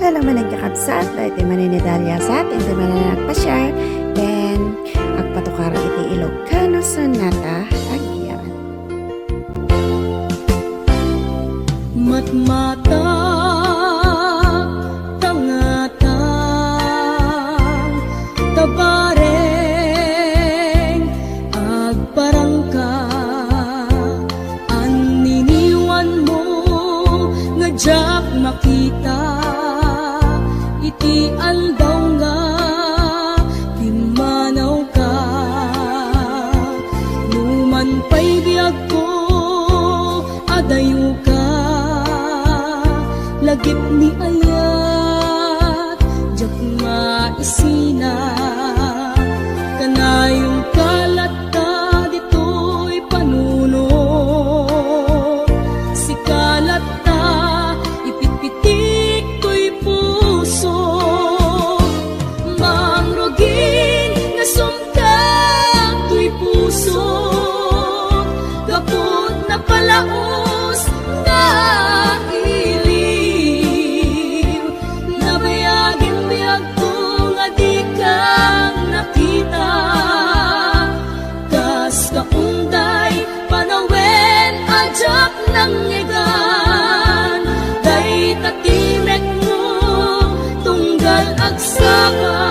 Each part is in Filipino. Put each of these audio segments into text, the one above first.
lalaman nagkakabsat, dahil iti maninidalya sa atin, iti mananagpasyar, then agpatukara iti Ilocano Sonata, agyan. Matmata tangatang tabareng agparangka aniniwan mo nga jak makita iti andaw nga timanaw ka numan pa'y biyag ko adayo ka lagip ni ayat jak maisina kanayong kalat ka dito'y panuno si kalat ta ipitpitik to'y puso mangrugin nga sumkag to'y puso kaput na palaos nga iliw nabayagin biyag ko nga di kang nakita kas kaunday panawen ajak ng ngegan day tatimek mo tunggal agsaka.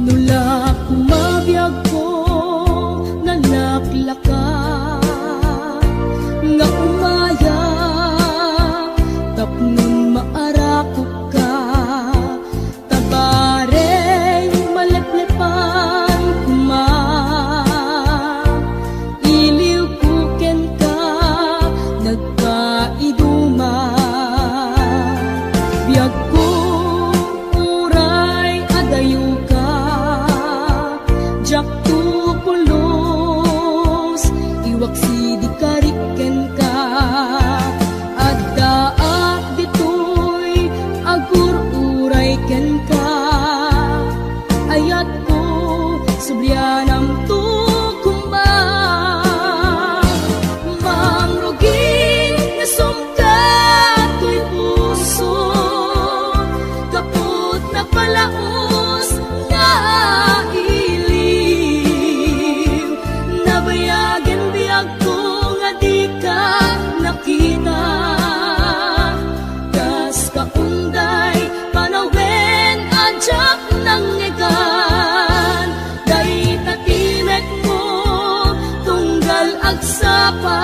Nulak mabiyag ko nalaklaka nga umaya tapnon maarakok ka tabareng maleplepan kuma iliw kuken ka nagkaiduma biyag ko uray adayo ka jak tu pulos iwak sidi kariken ka addaak ditoy agur uray ken ka ayat ko sublianam tu kumba mangrugin nga sumkat to'y puso kaput na palaos nga nabayagan biyag ko nga di ka nakita kas kaunday panawen ajak ng ngegan day tatimek mo tunggal agsapa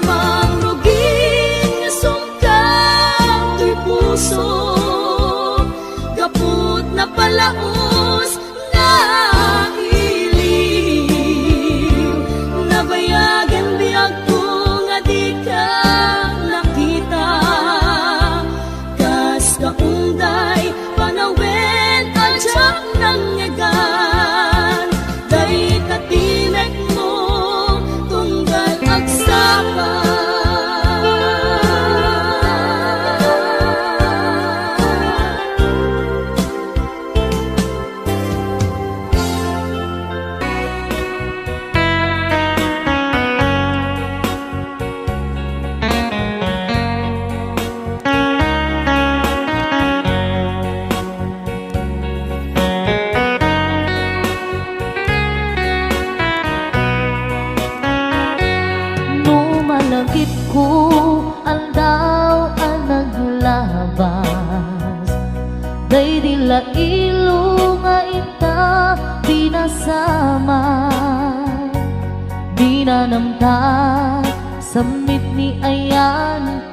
mangrugin nga sumkag to'y puso kaput na palaos nga nabayagan biyag ko nga di ka nakita kas kaunday panawen ajak ng ngegan day tatimek mo tunggal agsapa. Malagip ko andaw ang naglabas day dila ilo nga ita pinasama dinanamta samit ni ayan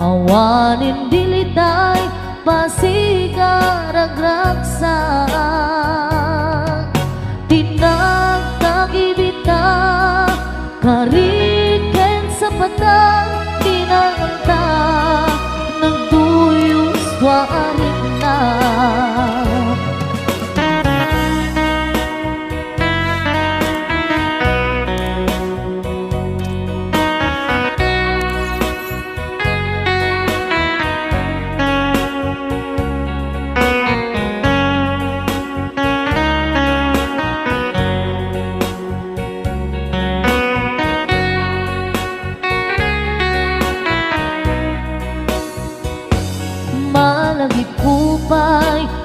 awanin dilitay pasigaragragsak tinagtagibita kariken sa patang dinanganta nagduyos warin na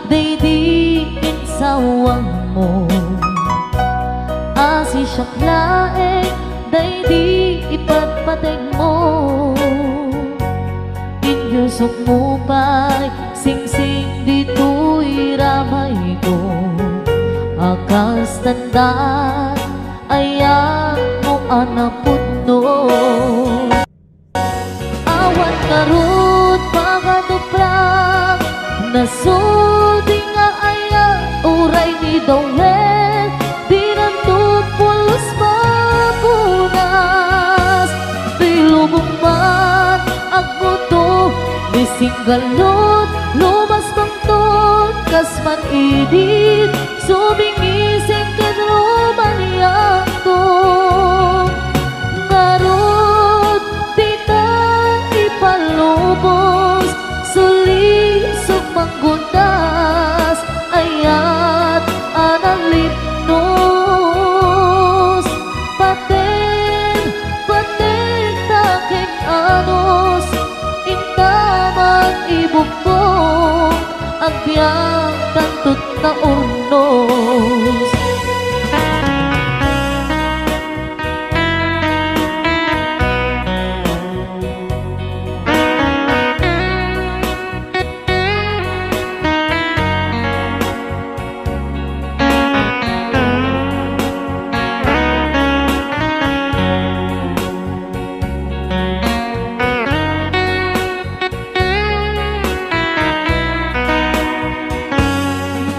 Day insawang mo Asi siya laeng Day ipatpateg mo Inyusok mo pa'y Sing-sing dito'y ramay ko Akas tandaan Ayan mo anapot no Awan karut pakatuprak Nasudi nga ayan Uray ni Dawel Dinantupulos mapunas Dilubong man Ako to Bisinggalot Lumas bang ton Kasman idit Sumingising kadruman yang to Ngarot Tita ipalubos Suli Sumanggundas Ayat analipnos Paten taking anos Intaman ibukong Agbyang tantut na urnos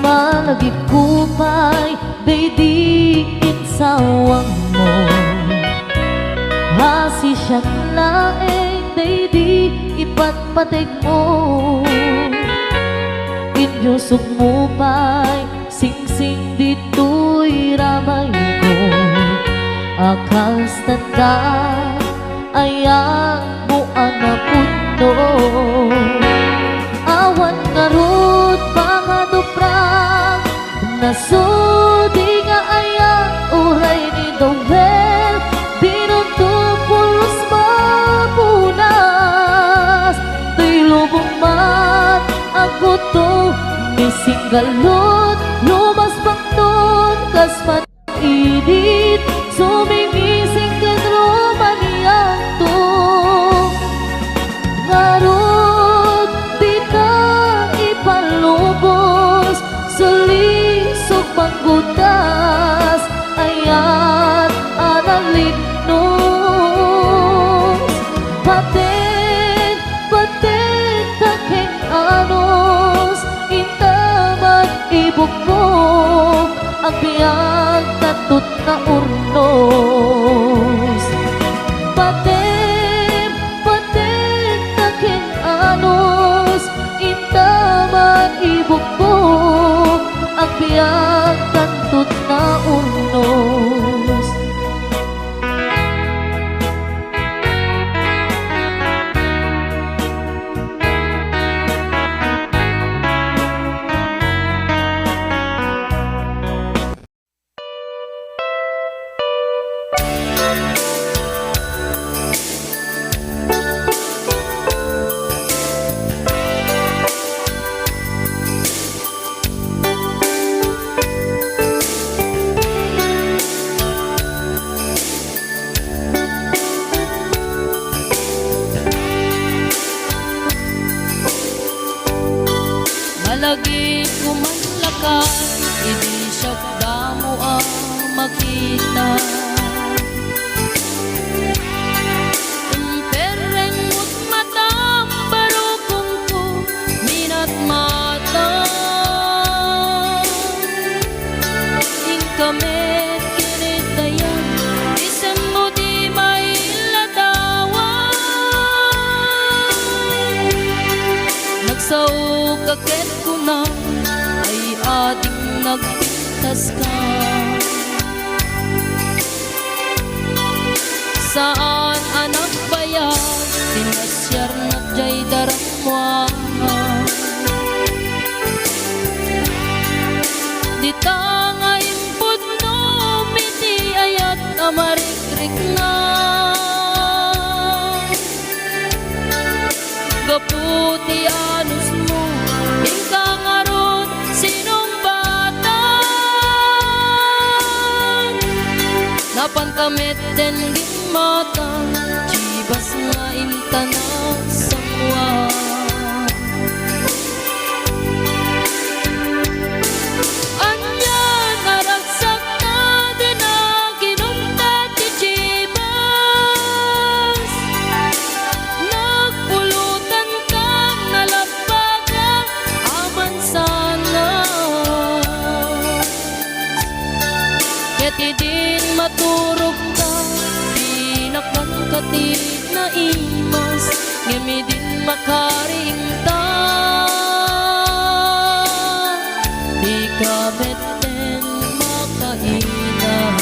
Malagip kupay Day insawang mo Hasi siyang laeng Day ipatpateg mo Inyusok mo pa'y Sing-sing dito'y ramay ko Akas tanda Ayan mo anapot no Awan ngarut pakatuprak Nasudi nga ayan Uray ni Dawel Dinuntupulos mapunas Dilubong man Ako to Misinggalot Lumas bang ton Kasman idit Sumingising kadruman yang to Ngarot Tita ipalubos Sulisog panggutas Ayat analipnos Paten taking anos Intaman ibukbog Ang biyag tatut na urnos Paten taking anos Intaman ibukbog Ang biyag tantut na urnos Malagi kumanlakas, hindi siya damo ang makita. Pereng mo't matam, barukong ko, minat mata. Ingkamet kinitayan, isang mo di mailadawan. Nagsaog kaket ay ating nagpintas ka. Saan anak bayan sinasyar na jay daramwa. Di tangayin pud no miti ayat amarikrik na. Gaputi anus mo ingkang arot Keti din maturog ka, pinakan katit na imas, ngemi din makaring ta. Di ka beten makaina.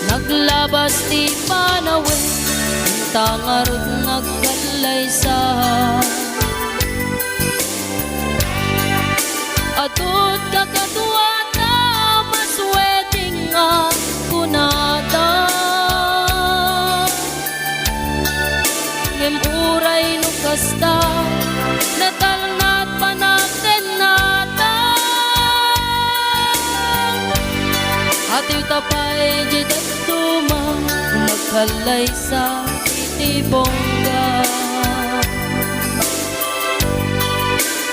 Naglabas ti panawen, tangarod nagkalaysa. Atot kakatuwa na masweting ako nata. Ngem uray no kasta, natalnat panagten nata. Atiw tapay jidat tumang nagkalay sa itibongga.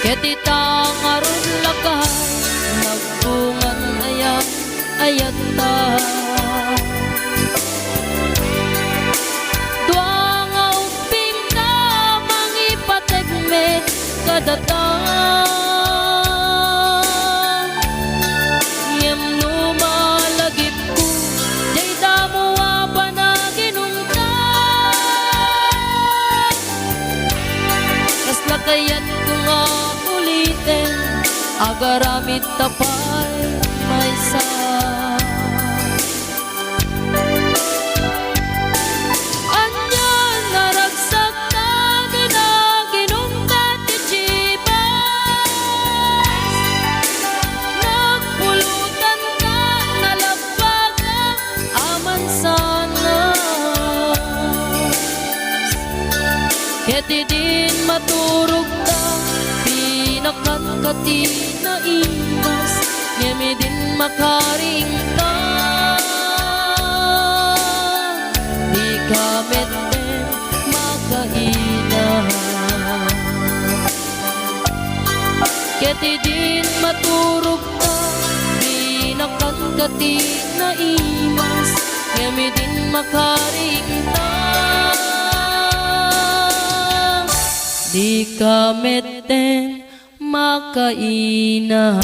Ketitang aron lakay nagbungan ayat ayat ta. Duang uping na mangipategmet kadatang. Ngem lumalagip ko, jay damo panaginungka. Kas lakayat ko nga ulitin, agaramit tapay maysa. Anyan naragsak na ginaginungka ti Chibas. Nagpulutan ka nalabag aman sana. Keti din maturog ta, pinakan kati na imas, ngemi din makaring ta. Di ka meten makaina. Keti din maturog ta, pinakan kati na imas, ngemi din makaring ta. Di ka meten makaina.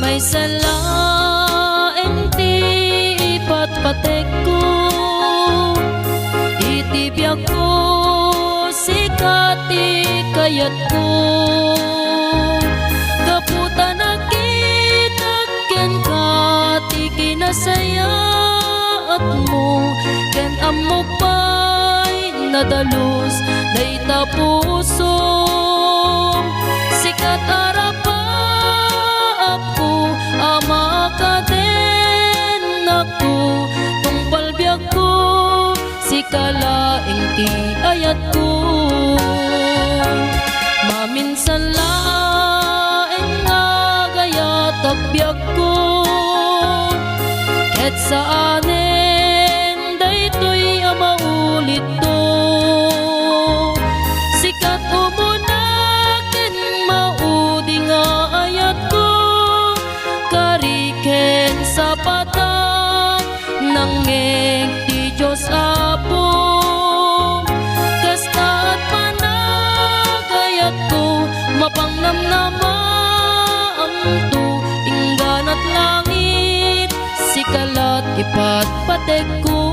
May salaeng ti ipatpatek ko, itibiyag ko sikati kayat ko. Kaputa nakita ken kati kinasayaat mo, ken amok pa'y nadalus dayta puso. Sikat arapan ako, ama ka din ako, kung palbiag ko, si kalaing ti ayat ko. Maminsan laeng nga gayat agbyag ko, ket saanen daytoy amaulit to. Sikat umunaken maudi nga ayat ko, kariken sa patang nangeng ti Diyos Apo. Kasta't panagayat ko, mapangnamnamam to, ingganat langit, sikalat ipatpatek ko.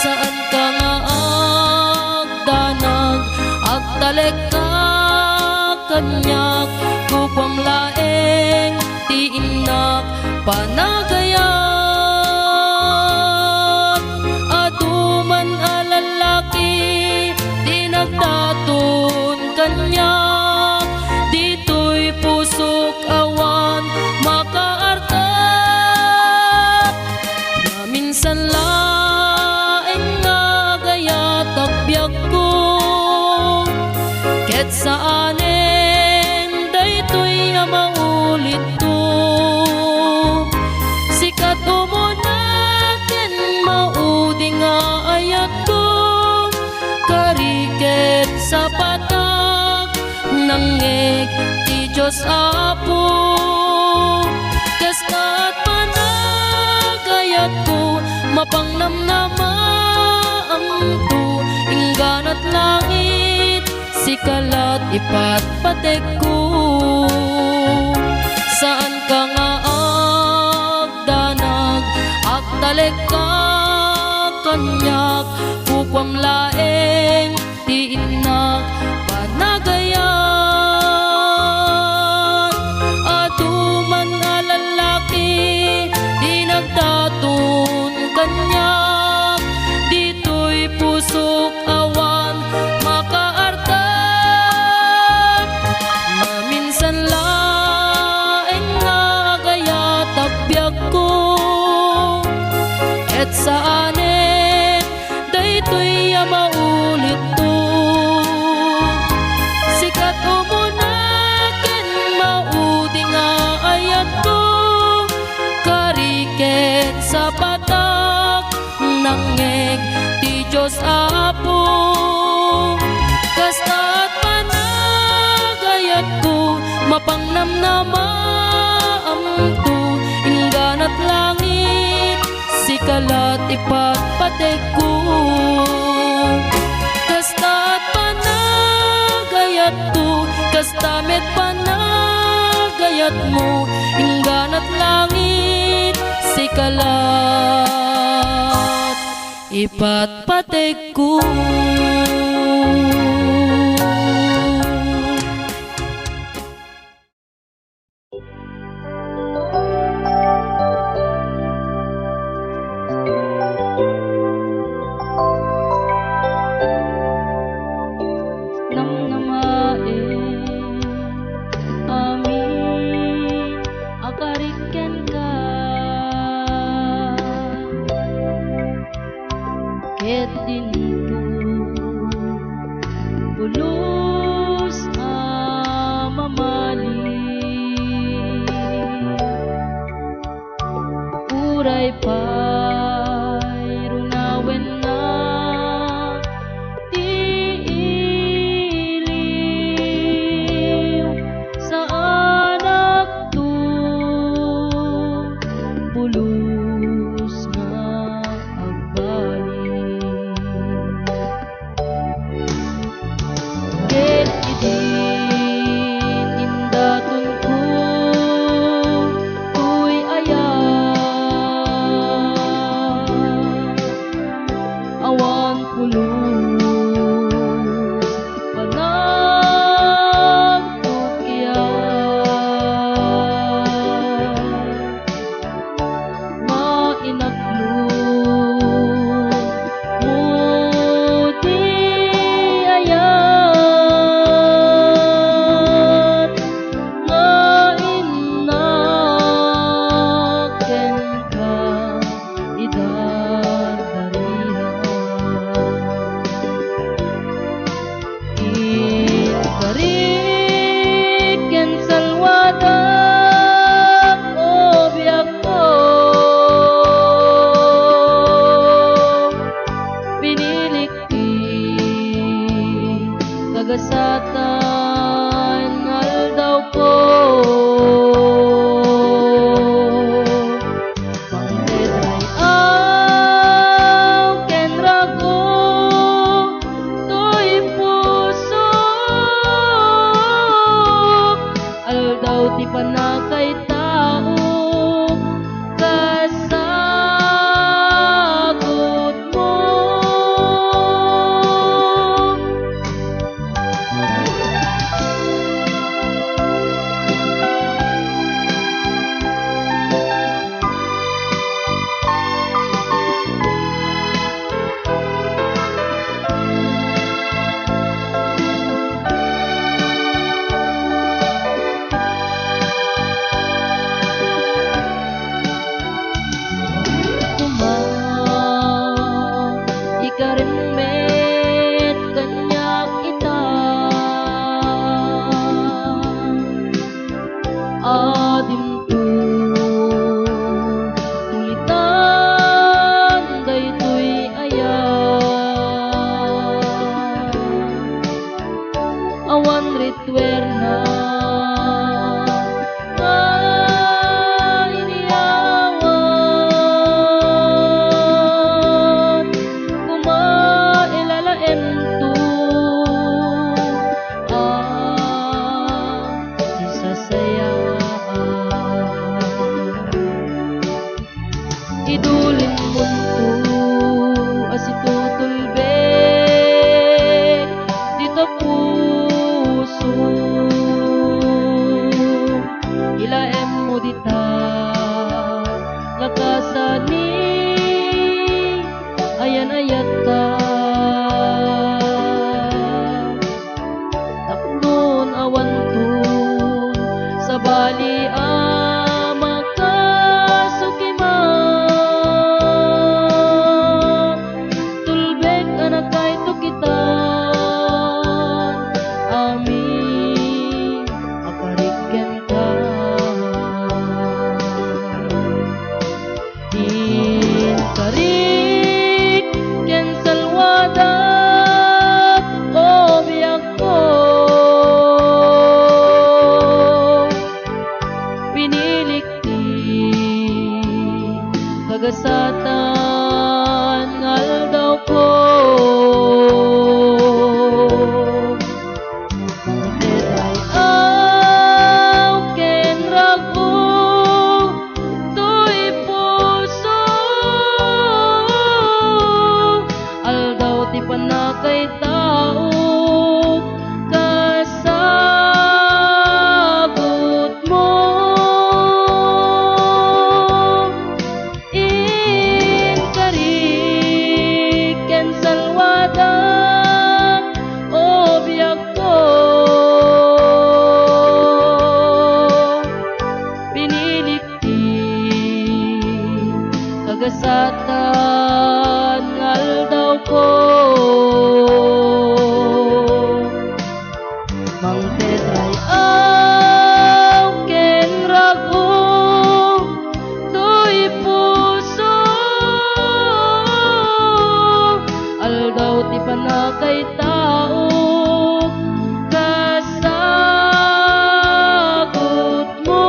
Saan ka nga agdanag, agtalek ka kanyak, kupang laeng ti inak panagayat. Aduman alalaki, di nagdaton kan Kariket sa patak nangeg ti Diyos Apo. Kasta't panagayat ko mapangnamnama amto ingganat langit sikalat ipatpatek ko. Saan ka nga agdanag agdalek ka kanyak kukwam laeng ti inak panagayan. Atuman nga lalaki di nagtatun kanyak dito'y pusok awan makaartan. Maminsan laeng nga gaya tabyak ko et saanen daytoy maulit to. Sikat umunaken maudi nga ayat ko. Kariket sa patak nangeg ti Diyos Apo. Kasta't panagayat ko mapangnamnama amto ingganat langit sikalat ipatpatek ko. Kasta't panagayat ko kastamet panagayat mo ingganat langit sikalat ipatpatek ko. Akariken ka ket dinto pulos mamali uray pay runawen na tiiliw sa anak to pulos nga agbalik. Ket idin indaton ko tuy ayan awan pulos panagtukyan mainaklong muti ayan nga inaken ka idadarihan. Ikariken salwadang obiak ko pinilik ti kagasatan aldaw ko. Pangdetay aw ken rago tuy pusok aldaw ti panakay tao kasagot mo. Ikarimmet kanyak ita adim tu ulitan daytoy ayan wadak o biyak ko. Pinilikti kagasatan ngal daw ko. Tetay aw ken rago tuy puso aldaw ti panakay tao kasagot mo. Ken salwada o biyak ko. Pinilikti kagasatan ngal daw ko. Mang tetay aw ken rago tuy puso aldaw ti panakay tao kasagot mo.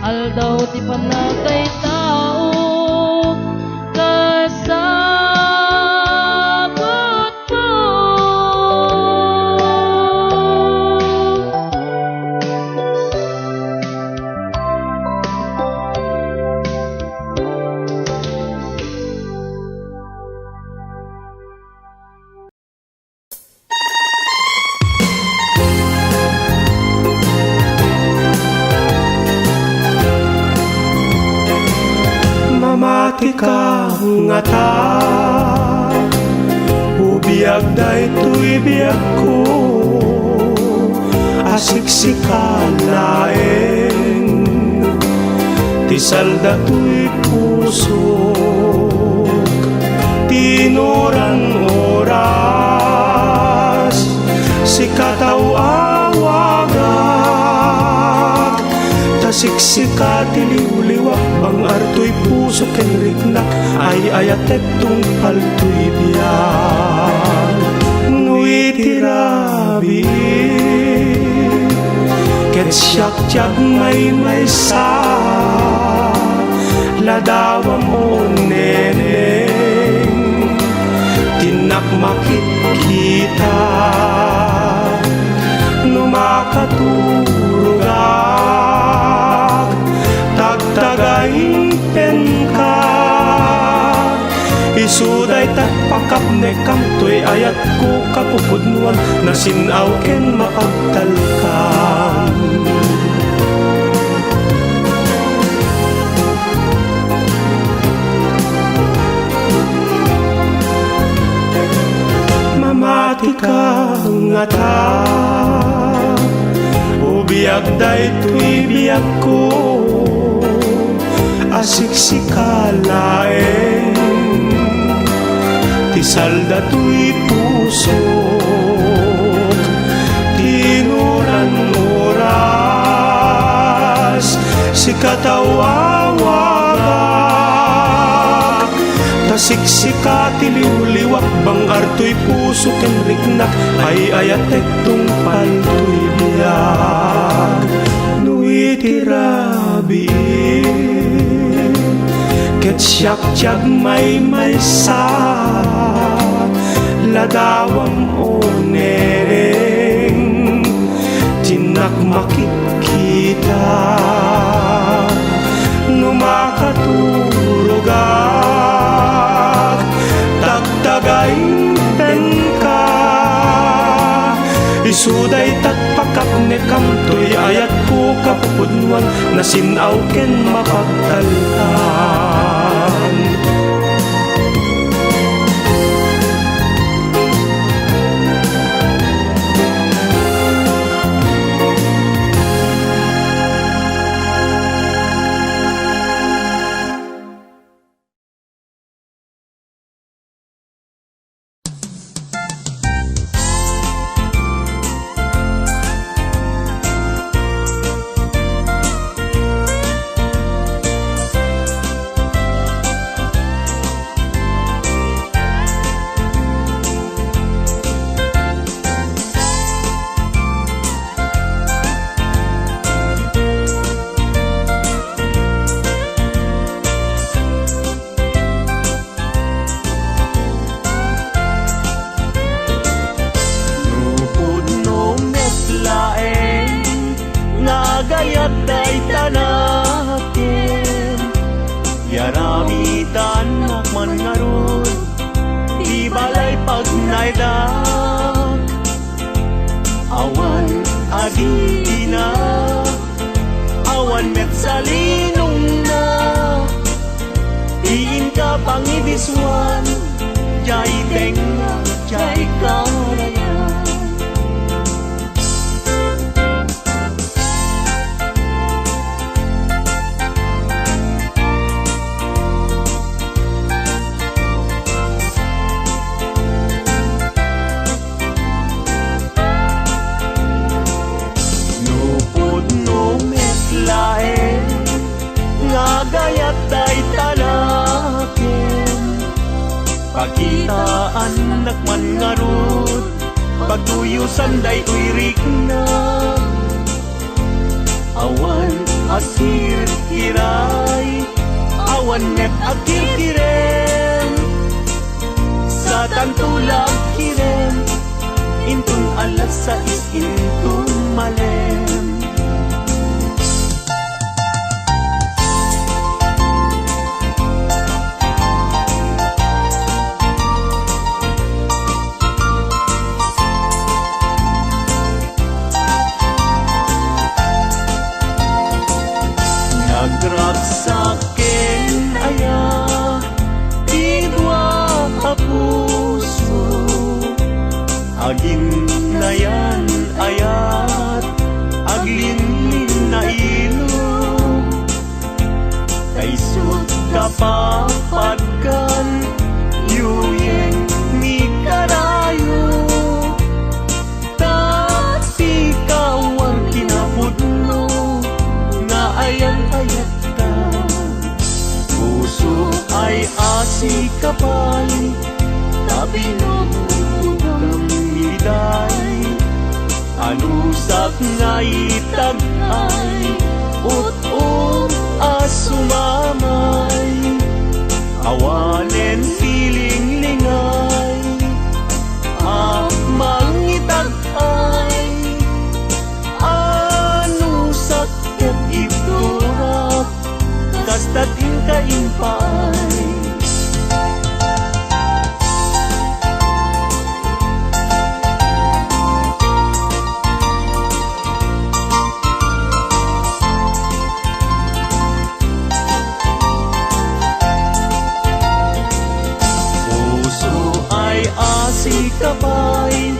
Aldaw ti panakay tao kasagot mo. Mamati ka nga ta, ubiyag daytoy biyak ko, asiksika laeng, tisalda to'y pusok, tinuran oras, sikataw awagak, tasiksika tiliw-liwak, bang arto'y puso ken riknak, ay ayatek tungpal to'y biyak. Nui tirabi, ket siyak tiyag may sa, ladawa mo neneng, tinak makikita, numakatulugak, tagtagaing pen ka, isuday takpakap ne kamtoy ayat ko kapupudnuan, nasinaw ken mapagtalkan. Mamati ka nga ta, ubiyag daytoy biyak ko, asiksika laeng, tisalda to'y pusok, tinuran oras, sikataw awagak, tasiksika tiliw-liwak, bang arto'y puso ken riknak, ay ayatek tungpal to'y biyak. Nui tirabi, ket siyak tiyag may sa, ladawam o nereng, tinak makikita, numakatulugak, tagtagaing pen ka, isuday tatpakap ne kamtoy ayat ko kapupudnuan, nasinaw ken mapagtalkan. swan jay tenga jay karayan. Nupod no meslaen nga gayat day talaken, pagitaan nakman nga rod, pagtuyusan day uirik na. Awan asir kiray, awan net agkikiren, sa tantulag kiren, intun alas sa intun malen. Nagragsaken aya idwa a puso, agin na yan ayat aglinlin na ilo, kaisut kapapadkan yuyeng ni karayo, tati kawan kinapudno nga ayang-ayat ka. Puso ay asi kapay, tabi ng miday, anusak nga itag ay ut-ut asumamay, awanen siling lingay, mangitag ay anusak ket iturak kastat kaimpay. Puso ay asi kapay,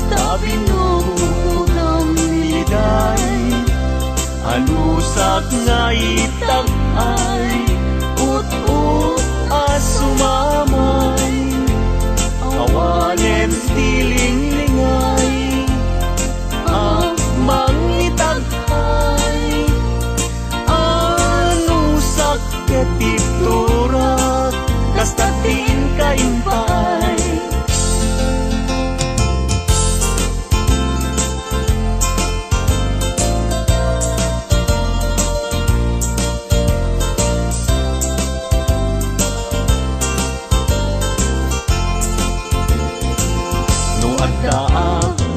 tabi ng miday, anusak nga itag ay ut-ut asumamay, awanen tiling lingay, mangitag ay anusak ket iturak kastatin kaimpay.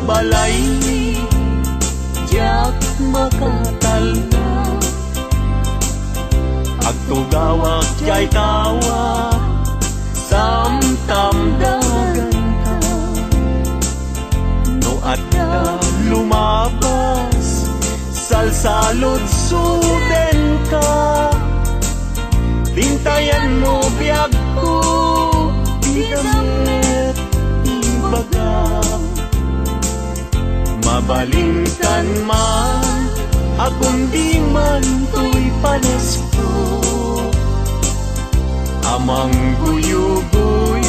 Balay jak makatalna, agtugawak jay tawa samtam dagan ka, no adda lumabas salsalot suden ka, tintayan mo biyag ko igamit ibaga. Mabalingkan man akong di man to'y panesko, amang guyugoy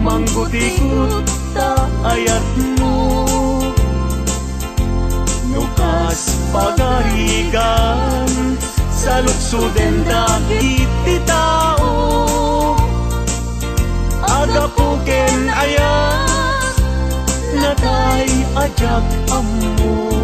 manggutikot ta ayat mo, nukas pagarigan sa luksuden dagiti tao, agapuken ayat natay ajak ammo.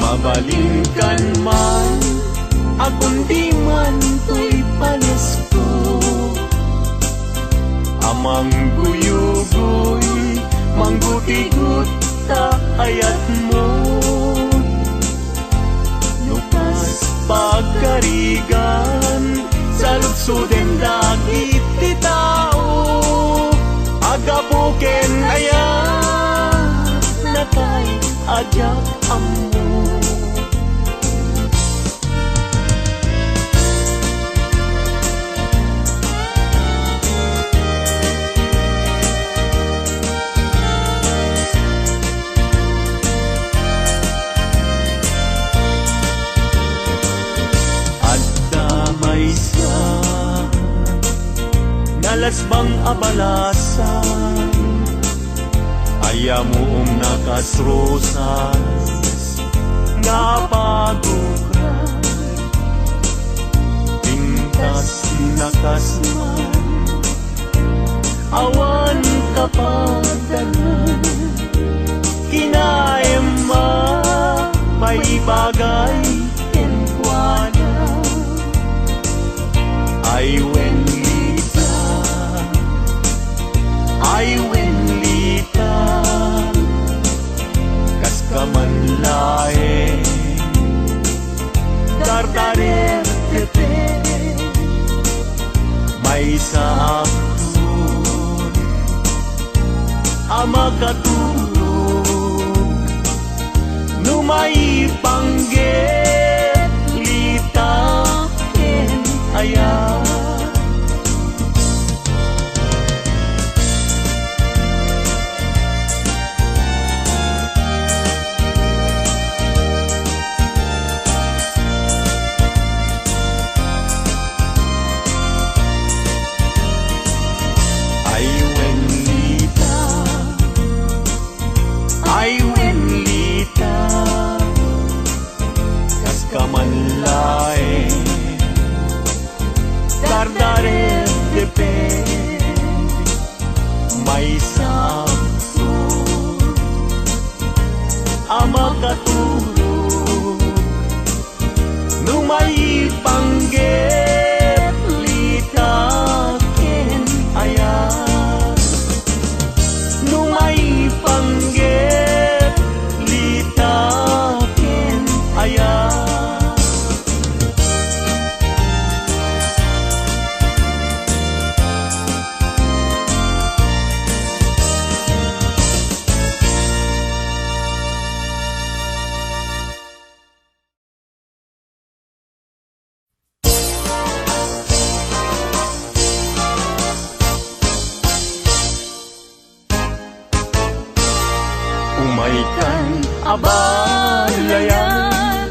Mabalingkan man akong di man to'y panesko, amang guyugoy manggutigot ta ayat mo, nukas pagkarigan sa suden dagit ti tao, agapuken aya natay ajak ammo. Nalasbang abalasan, ayamuong nakasrosas, nga pagukran, pintas nakasman, awan kapadanan, kinaema may bagay kenkwana, ay ay wenlita, kas kamanlae, dardarer tepe, may saakun, ama katulog, numay pangget, lita, ken ayan. Dardarer depende, may samsun, ama katulog, numay pangget, lita ken ayan, numay pangget, lita ken ayan. Umaikan abalayan,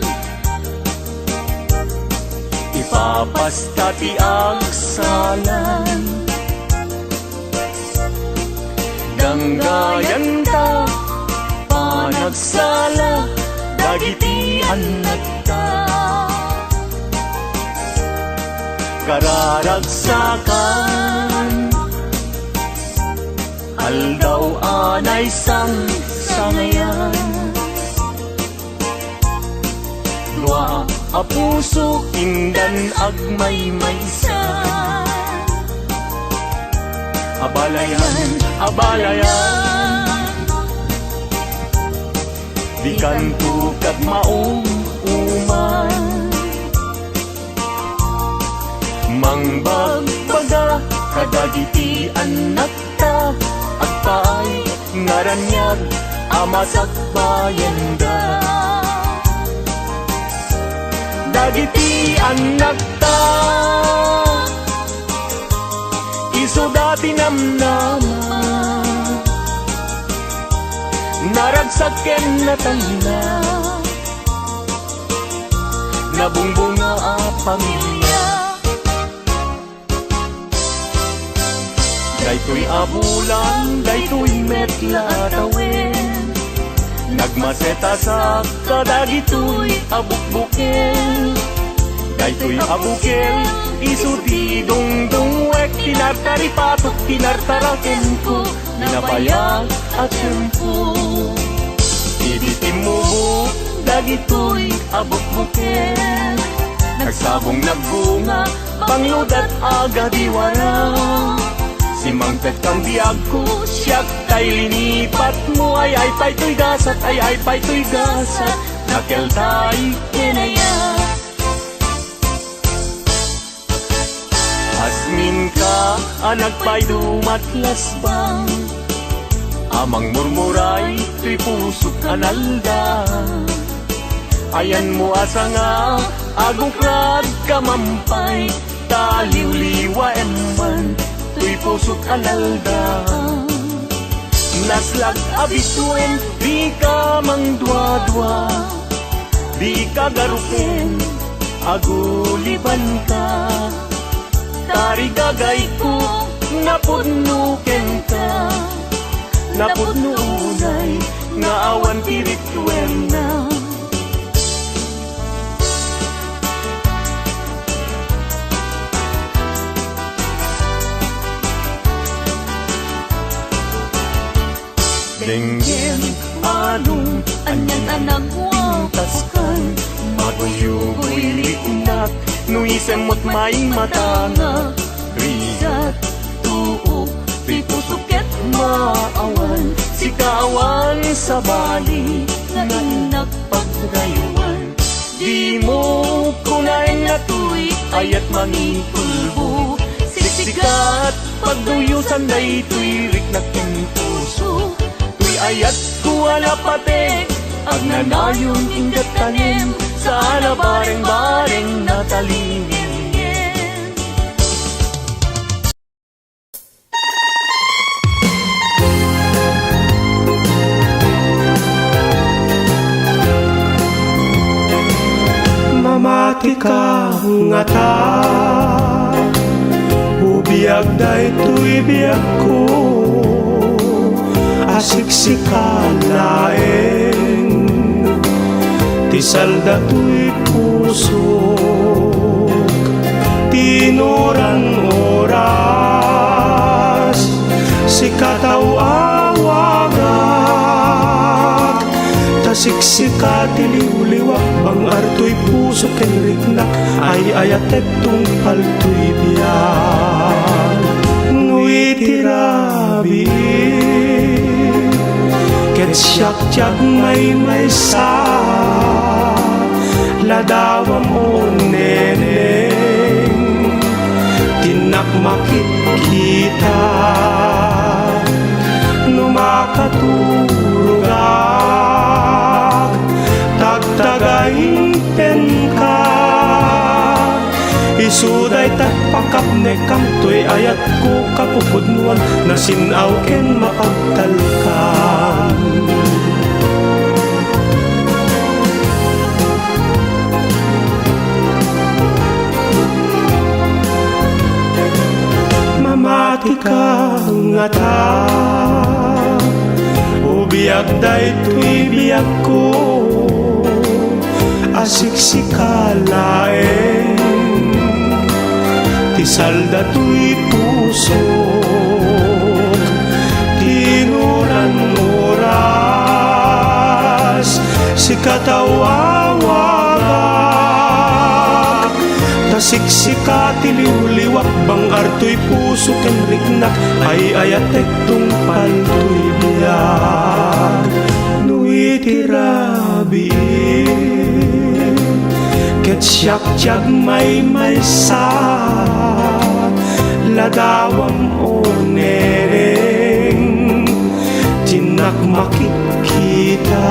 ipapasta ti agsalan, danggayan ta panagsala, dagiti anak ta, kararagsakan, aldaw anay sangayan, dua a puso kindan agmaymaysa, abalayan, abalayan, di kanto kag maong uman, mangbagbaga kadagiti anak ta, agpaay ngaranyag amasak bayenda, dagiti anak ta, iso dati namnama, naragsaken na tangina, nabungbunga a pamilya, daytoy abulan, daytoy metla tawin, nagmaseta sa kadagitoy abukbukel, daytoy abukel, isuti dungdungwek, tinartaripatok, tinartaraken ko, ninabayag at tempo. Ibitim mo mo, dagitoy abukbukel, nagsabong nagbunga, pangludat aga diwara, simangpet kang biyag ko, siyak tay linipat mo, ay pa'y gasat, ay pa'y gasat, nakel tay kinaya. Min ka anak pa'y dumatlas bang amang murmuray tuy pusok analda. Ayan mo asa nga agong krad kamampay taliw-liwa eman tuy pusok analda. Naslag abisuen di ka mangdwa-dwa, di ka garupen aguliban ka. Tarigagay ko napudnuken ka, napudnunay nga awan pirituel na. Denggen anong Anyan anak wakas taskan maguyugoy riknak nuisem mo't may matanga Rizat tuok Tuy pusuket maawan si kawan sa bali Nga inak pagdayuan. Di mo kunain na tuy ayat mangipulbo siksikat pagduyusan day tuy riknak ng puso. Tuy ayat kuwala pate ag nanayon ingat tanim sa bareng-bareng natalingin. Mamati ka nga ta, ubiyag day tuy biyag ko, asiksika laeng, tisalda tuy pusok, tinuran oras, sikataw awagak, tasiksika tiliw-liwak, bang arto'y puso kenriknak, ay ayatek tungpal tuy biyag. Nui tirabi, ket siyak tiyag may sa, ladawam o neneng, tinak makikita, numakatulugak, tagtagaing pen ka, isuday takpakap ne kamtoy ayat ko kapupudnuan, nasinaw ken mapagtalkan. Mamati ka nga ta, ubiyag day tuy biyag ko, asiksika laeng, tisalda tuy pusok, tinuran oras, sikatawawagak, tasiksika tiliw-liwak, bang arto'y puso kenriknak, ay ayatek tungpal tuy biyag. Nui tirabi, ket siyak tiyag may sa, ladawam o nereng, tinak makikita,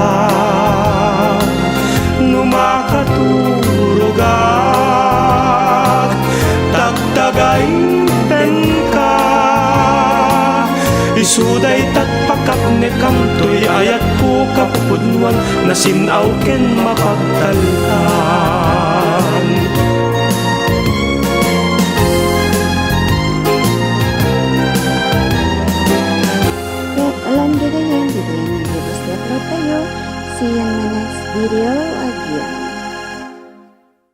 numakatulugak, tagtagaing pen ka, isuday tatpakap ne kamtoy ayat ko kapupudnuan, nasinaw ken mapagtalkan.